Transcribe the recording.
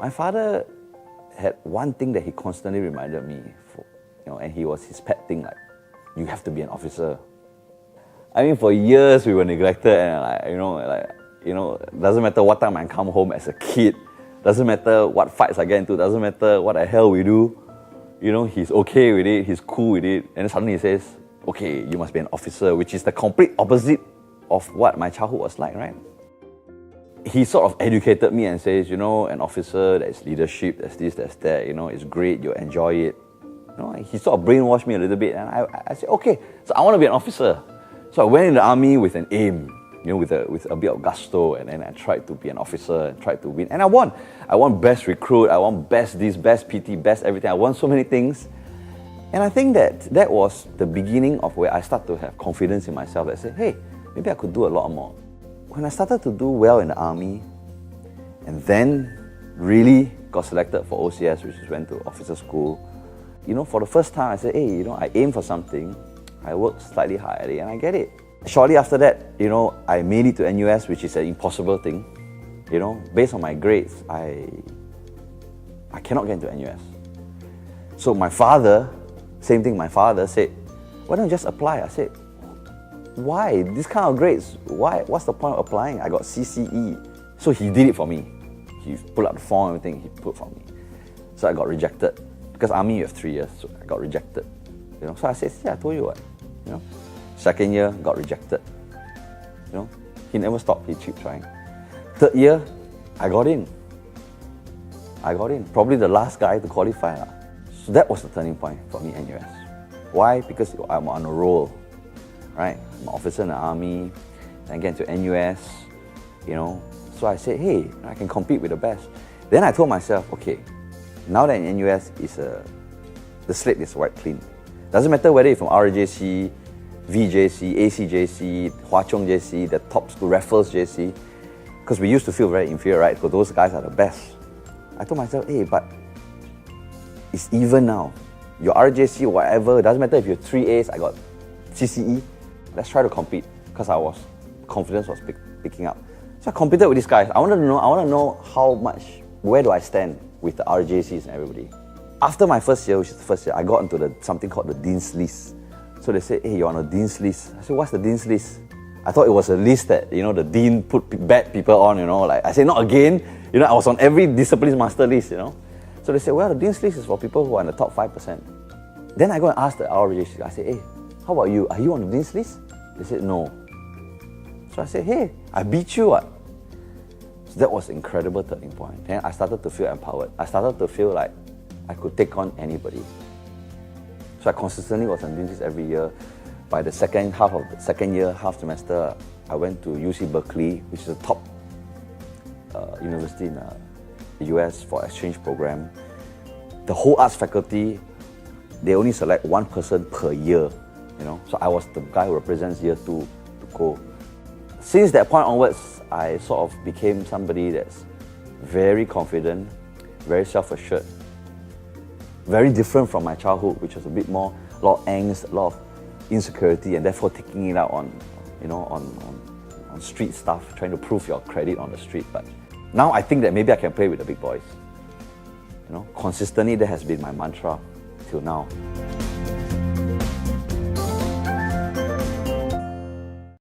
My father had one thing that he constantly reminded me, and he was his pet thing, like, you have to be an officer. I mean, for years we were neglected, and doesn't matter what time I come home as a kid, doesn't matter what fights I get into, doesn't matter what the hell we do, he's okay with it, he's cool with it, and then suddenly he says, okay, you must be an officer, which is the complete opposite of what my childhood was like, right? He sort of educated me and says, an officer, there's leadership, there's this, there's that, it's great, you'll enjoy it. He sort of brainwashed me a little bit, and I said, okay, so I want to be an officer. So I went in the army with an aim, with a bit of gusto, and then I tried to be an officer and tried to win. And I won. I won best recruit, I won best this, best PT, best everything. I won so many things. And I think that was the beginning of where I started to have confidence in myself that said, hey, maybe I could do a lot more. When I started to do well in the army, and then really got selected for OCS, which is went to officer school, for the first time I said, hey, I aim for something, I work slightly hard at it, and I get it. Shortly after that, I made it to NUS, which is an impossible thing. Based on my grades, I cannot get into NUS. So my father, same thing, my father said, why don't you just apply? I said, why? This kind of grades, why? What's the point of applying? I got CCE. So he did it for me. He pulled out the form and everything, he put for me. So I got rejected. Because army, you have 3 years, so I got rejected. So I said, yeah, I told you what. Second year, got rejected. He never stopped, he kept trying. Third year, I got in. Probably the last guy to qualify. So that was the turning point for me in NUS. Why? Because I'm on a roll. Right? I'm an officer in the army, then I get into NUS, So I said, hey, I can compete with the best. Then I told myself, okay, now that in NUS the slate is wiped clean. Doesn't matter whether you're from RJC, VJC, ACJC, Hwa Chong JC, the top school, Raffles JC, because we used to feel very inferior, right? Because those guys are the best. I told myself, hey, but it's even now. Your RJC, whatever, doesn't matter if you're 3As, I got CCE. Let's try to compete, because confidence was picking up. So I competed with these guys. I want to know how much, where do I stand with the RJCs and everybody. After my first year, which is the first year, I got into something called the Dean's List. So they said, hey, you're on a Dean's List. I said, what's the Dean's List? I thought it was a list that, the Dean put bad people on, I said, not again. I was on every discipline's master list, So they said, well, the Dean's List is for people who are in the top 5%. Then I go and ask the RJC, I said, hey, how about you? Are you on the Dean's List? They said, no. So I said, hey, I beat you, what? So that was an incredible turning point. Then I started to feel empowered. I started to feel like I could take on anybody. So I consistently was on Dean's List every year. By the second year, half semester, I went to UC Berkeley, which is a top university in the US for exchange program. The whole arts faculty, they only select one person per year. So I was the guy who represents year 2 to go. Since that point onwards, I sort of became somebody that's very confident, very self-assured, very different from my childhood, which was a bit more, a lot of angst, a lot of insecurity, and therefore taking it out on street stuff, trying to prove your credit on the street. But now I think that maybe I can play with the big boys. Consistently, that has been my mantra till now.